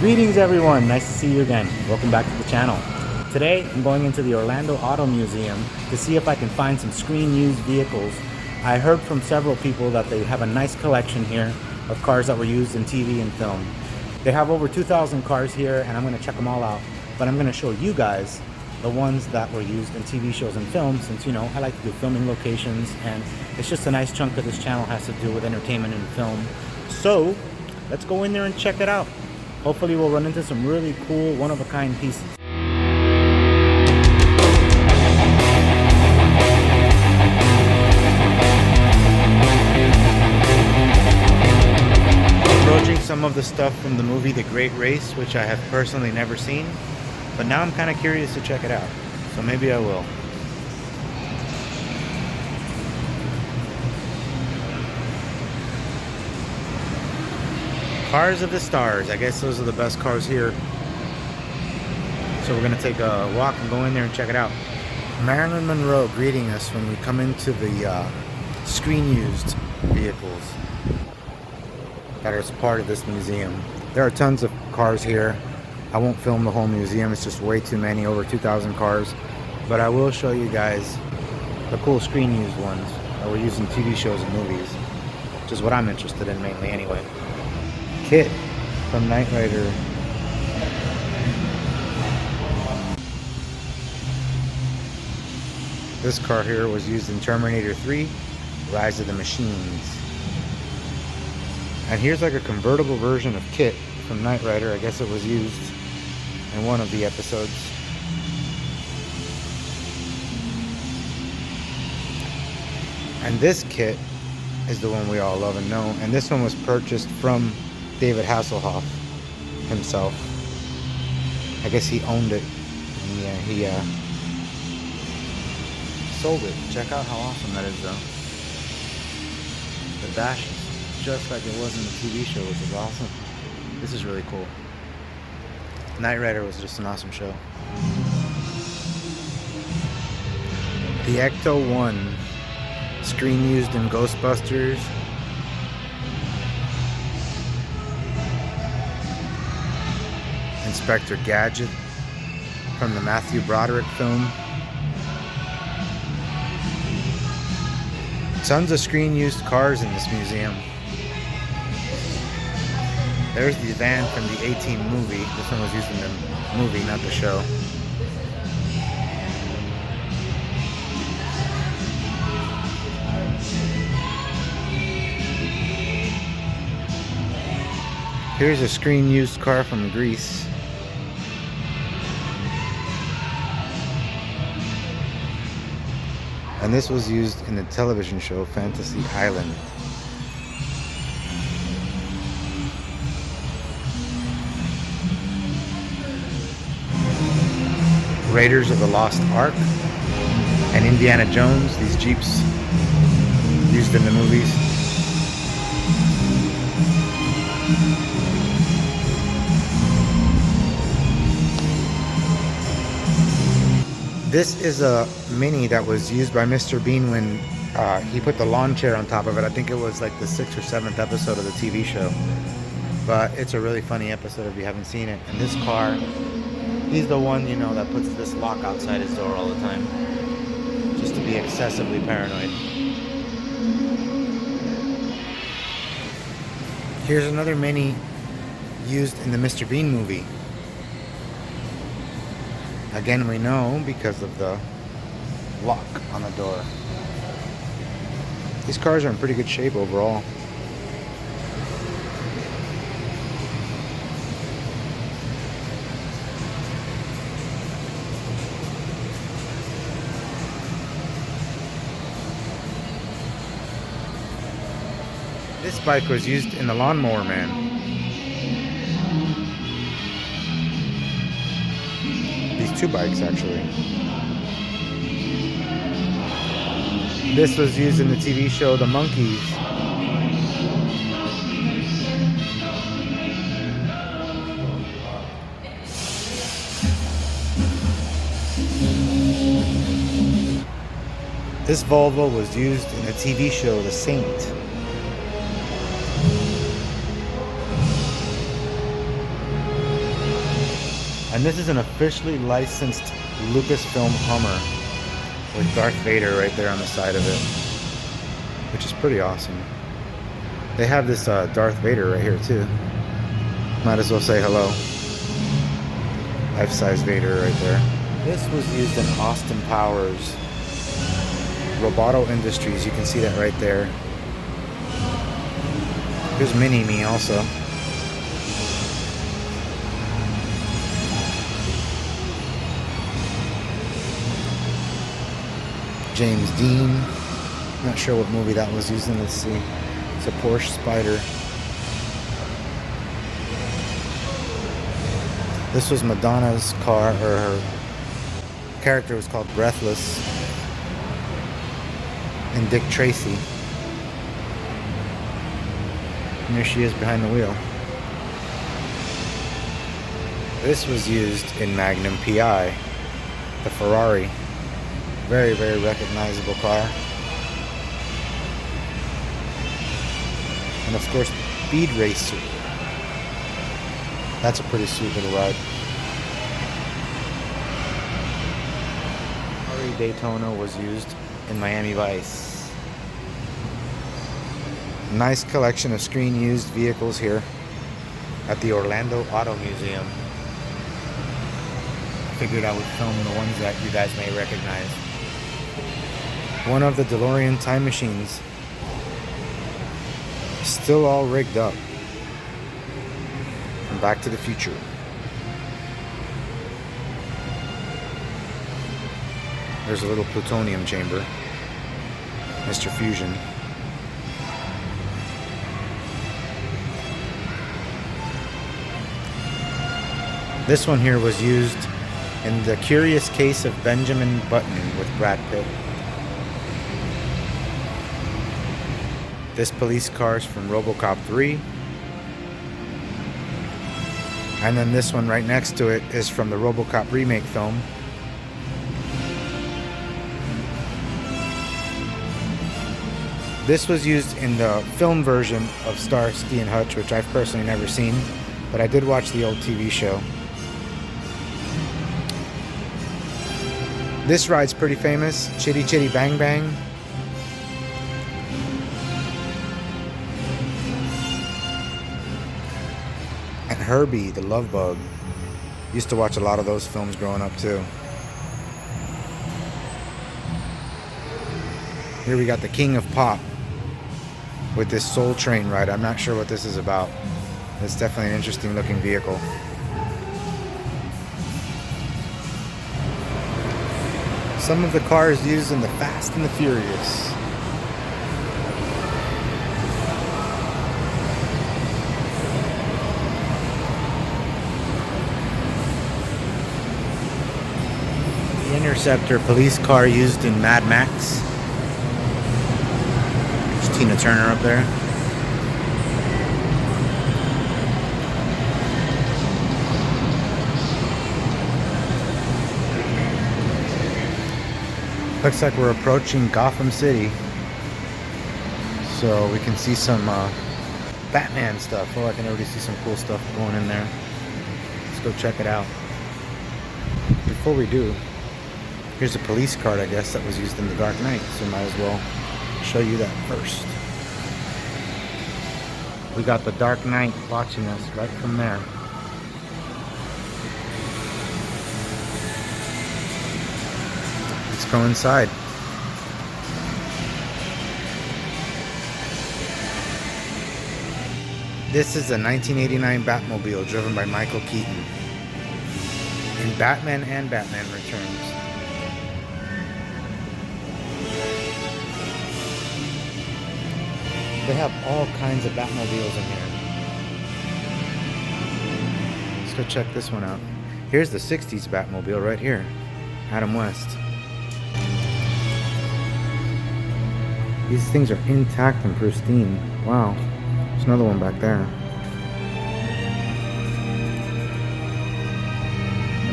Greetings everyone, nice to see you again. Welcome back to the channel. Today I'm going into the Orlando Auto Museum to see if I can find some screen used vehicles. I heard from several people that they have a nice collection here of cars that were used in TV and film. They have over 2,000 cars here and I'm going to check them all out, but I'm going to show you guys the ones that were used in TV shows and films, since I like to do filming locations and it's just a nice chunk of this channel has to do with entertainment and film. So let's go in there and check it out. Hopefully we'll run into some really cool one-of-a-kind pieces. Approaching some of the stuff from the movie The Great Race, which I have personally never seen, but now I'm kind of curious to check it out, so maybe I will. Cars of the Stars. I guess those are the best cars here. So we're going to take a walk and go in there and check it out. Marilyn Monroe greeting us when we come into the screen used vehicles that are part of this museum. There are tons of cars here. I won't film the whole museum. It's just way too many, over 2,000 cars. But I will show you guys the cool screen used ones that were used in TV shows and movies, which is what I'm interested in mainly anyway. Kit from Knight Rider. This car here was used in Terminator 3, Rise of the Machines. And here's like a convertible version of Kit from Knight Rider. I guess it was used in one of the episodes. And this Kit is the one we all love and know. And this one was purchased from David Hasselhoff himself. I guess he owned it. And yeah, he sold it. Check out how awesome that is though. The dash is just like it was in the TV show, which is awesome. This is really cool. Knight Rider was just an awesome show. The Ecto-1, screen used in Ghostbusters. Inspector Gadget from the Matthew Broderick film. Tons of screen used cars in this museum. There's the van from the A-Team movie. This one was used in the movie, not the show. Here's a screen used car from Greece. And this was used in the television show Fantasy Island. Raiders of the Lost Ark and Indiana Jones, these Jeeps used in the movies. This is a Mini that was used by Mr. Bean when he put the lawn chair on top of it. I think it was like the 6th or 7th episode of the TV show. But it's a really funny episode if you haven't seen it. And this car, he's the one, that puts this lock outside his door all the time, just to be excessively paranoid. Here's another Mini used in the Mr. Bean movie. Again, we know because of the lock on the door. These cars are in pretty good shape overall. This bike was used in The Lawnmower Man. These two bikes, actually. This was used in the TV show The Monkees. This Volvo was used in the TV show The Saint. And this is an officially licensed Lucasfilm Hummer with Darth Vader right there on the side of it, which is pretty awesome. They have this Darth Vader right here too. Might as well say hello. Life-size Vader right there. This was used in Austin Powers, Roboto Industries. You can see that right there. Here's Mini-Me also. James Dean. Not sure what movie that was used in. Let's see. It's a Porsche Spider. This was Madonna's car, or her character was called Breathless in Dick Tracy. And there she is behind the wheel. This was used in Magnum PI, the Ferrari. Very, very recognizable car. And of course, Speed Racer. That's a pretty sweet little ride. Ferrari Daytona was used in Miami Vice. Nice collection of screen used vehicles here at the Orlando Auto Museum. I figured I would film the ones that you guys may recognize. One of the DeLorean time machines. Still all rigged up. From Back to the Future. There's a little plutonium chamber. Mr. Fusion. This one here was used in The Curious Case of Benjamin Button with Brad Pitt. This police car is from RoboCop 3. And then this one right next to it is from the RoboCop remake film. This was used in the film version of Starsky and Hutch, which I've personally never seen, but I did watch the old TV show. This ride's pretty famous, Chitty Chitty Bang Bang. And Herbie, the Love Bug. Used to watch a lot of those films growing up too. Here we got the King of Pop with this Soul Train ride. I'm not sure what this is about. It's definitely an interesting looking vehicle. Some of the cars used in the Fast and the Furious. The Interceptor police car used in Mad Max. There's Tina Turner up there. Looks like we're approaching Gotham City, so we can see some Batman stuff. Oh, I can already see some cool stuff going in there. Let's go check it out. Before we do, here's a police card, I guess, that was used in The Dark Knight, so might as well show you that first. We got The Dark Knight watching us right from there. Let's go inside. This is a 1989 Batmobile driven by Michael Keaton in Batman and Batman Returns. They have all kinds of Batmobiles in here. Let's go check this one out. Here's the 60s Batmobile right here. Adam West. These things are intact and pristine. Wow. There's another one back there.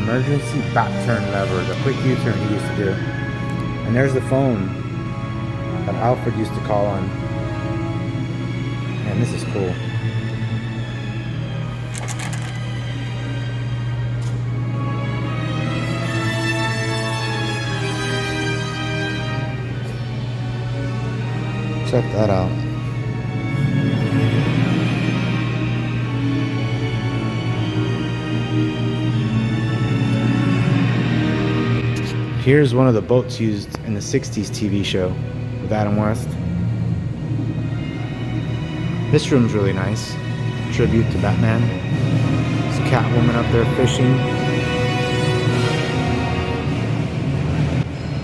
Emergency bat turn lever. The quick U-turn he used to do. And there's the phone that Alfred used to call on. Man, this is cool. Check that out. Here's one of the boats used in the 60s TV show with Adam West. This room's really nice. Tribute to Batman. There's Catwoman up there fishing.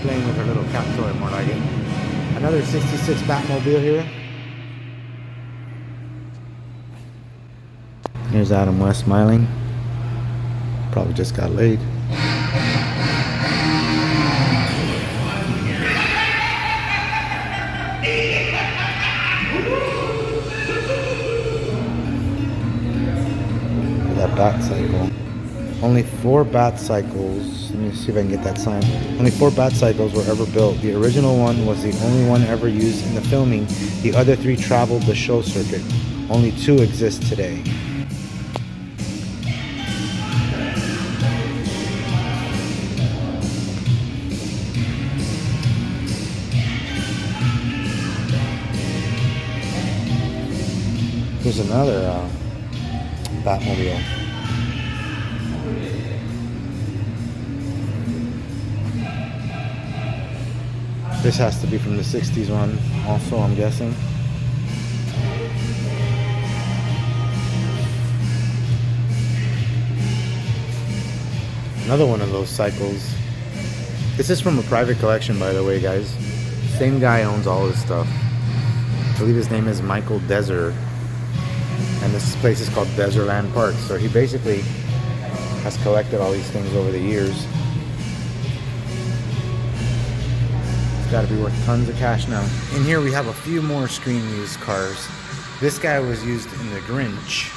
Playing with her little cat toy, more like it. Another 66 Batmobile here. Here's Adam West smiling. Probably just got laid. That bat cycle. Only 4 bat cycles. Let me see if I can get that sign. Only 4 bat cycles were ever built. The original one was the only one ever used in the filming. The other 3 traveled the show circuit. Only 2 exist today. Here's another Batmobile. This has to be from the 60s one also, I'm guessing. Another one of those cycles. This is from a private collection, by the way, guys. Same guy owns all this stuff. I believe his name is Michael Deser. And this place is called Desertland Park. So he basically has collected all these things over the years. It's got to be worth tons of cash now. In here we have a few more screen used cars. This guy was used in The Grinch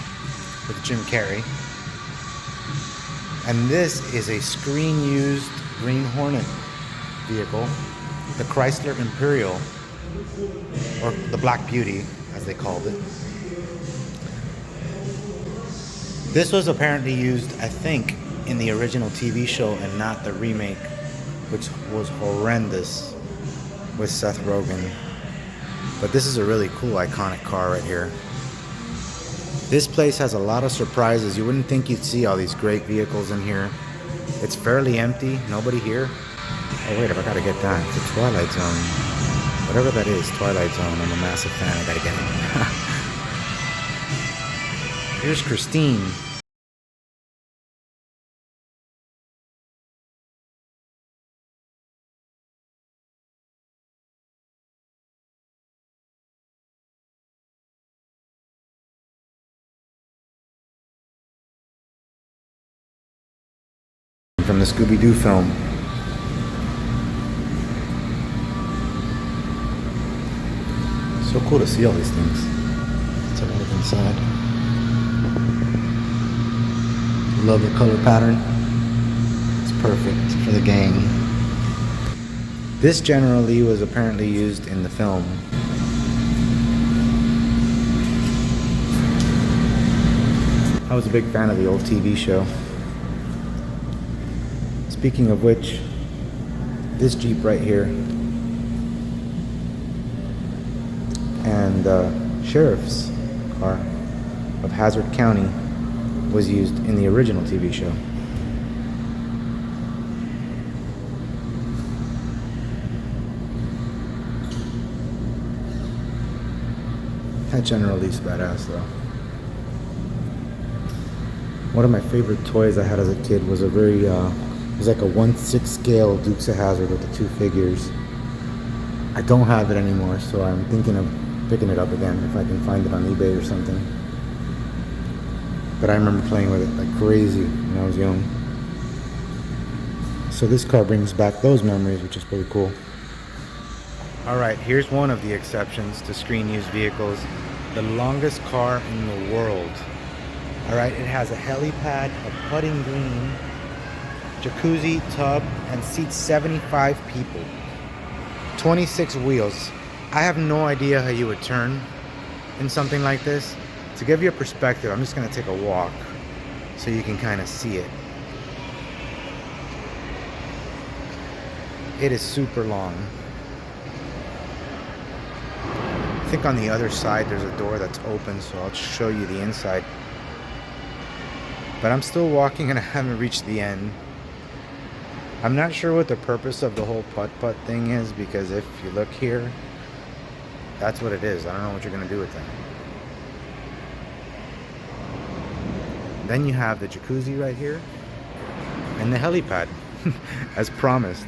with Jim Carrey. And this is a screen used Green Hornet vehicle. The Chrysler Imperial, or the Black Beauty as they called it. This was apparently used, I think, in the original TV show and not the remake, which was horrendous with Seth Rogen. But this is a really cool, iconic car right here. This place has a lot of surprises. You wouldn't think you'd see all these great vehicles in here. It's fairly empty, nobody here. Oh wait, I gotta get that. It's a Twilight Zone. Whatever that is, Twilight Zone. I'm a massive fan, I gotta get it. Here's Christine. From the Scooby-Doo film. So cool to see all these things. Let's have a look inside. Love the color pattern. It's perfect for the gang. This generally was apparently used in the film. I was a big fan of the old TV show. Speaking of which, this Jeep right here and the sheriff's car of Hazard County was used in the original TV show. That General Lee's badass though. One of my favorite toys I had as a kid was a very it was like a 1/6 scale Dukes of Hazzard with the 2 figures. I don't have it anymore, so I'm thinking of picking it up again if I can find it on eBay or something. But I remember playing with it like crazy when I was young. So this car brings back those memories, which is pretty cool. Alright, here's one of the exceptions to screen used vehicles. The longest car in the world. Alright, it has a helipad, a putting green, jacuzzi, tub, and seats 75 people. 26 wheels. I have no idea how you would turn in something like this. To give you a perspective, I'm just going to take a walk so you can kind of see it. It is super long. think on the other side there's a door that's open, so I'll show you the inside. But I'm still walking and I haven't reached the end. I'm not sure what the purpose of the whole putt-putt thing is, because if you look here, that's what it is. I don't know what you're going to do with that. Then you have the jacuzzi right here and the helipad, as promised.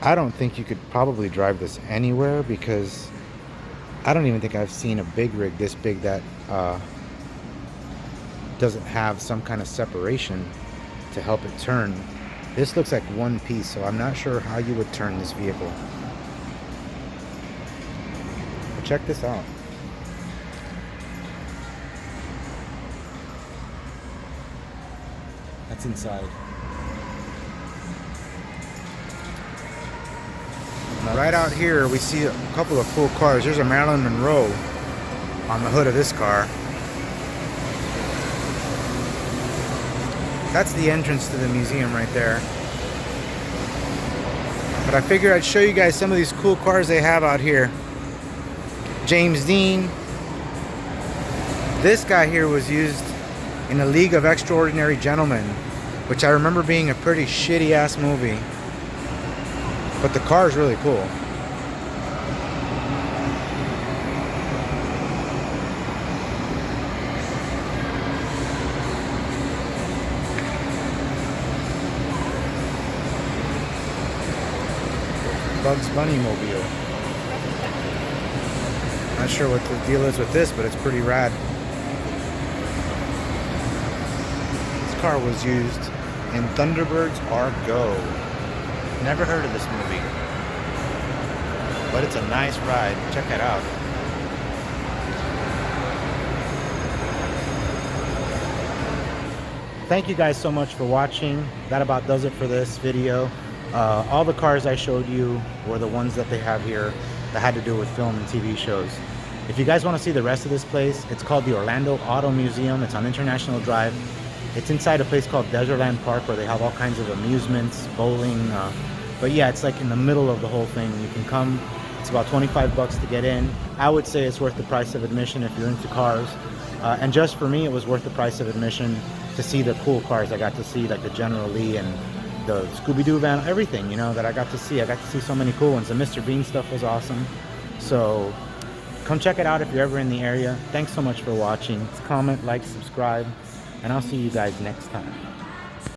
I don't think you could probably drive this anywhere, because I don't even think I've seen a big rig this big that doesn't have some kind of separation to help it turn. This looks like one piece, so I'm not sure how you would turn this vehicle. But check this out. That's inside. Right out here we see a couple of cool cars. There's a Marilyn Monroe on the hood of this car. That's the entrance to the museum right there. But I figured I'd show you guys some of these cool cars they have out here. James Dean. This guy here was used in A League of Extraordinary Gentlemen, which I remember being a pretty shitty ass movie. But the car is really cool. Bugs Bunny mobile. Not sure what the deal is with this, but it's pretty rad. This car was used in Thunderbirds Are Go. Never heard of this movie, but it's a nice ride. Check it out. Thank you guys so much for watching. That about does it for this video. All the cars I showed you were the ones that they have here that had to do with film and TV shows. If you guys want to see the rest of this place, it's called the Orlando Auto Museum. It's on International Drive. It's inside a place called Desertland Park, where they have all kinds of amusements, bowling. But yeah, it's like in the middle of the whole thing. You can come. It's about 25 bucks to get in. I would say it's worth the price of admission if you're into cars. And just for me, it was worth the price of admission to see the cool cars. I got to see like the General Lee and the Scooby-Doo van, everything, you know, that I got to see. I got to see so many cool ones. The Mr. Bean stuff was awesome. So come check it out if you're ever in the area. Thanks so much for watching. Comment, like, subscribe, and I'll see you guys next time.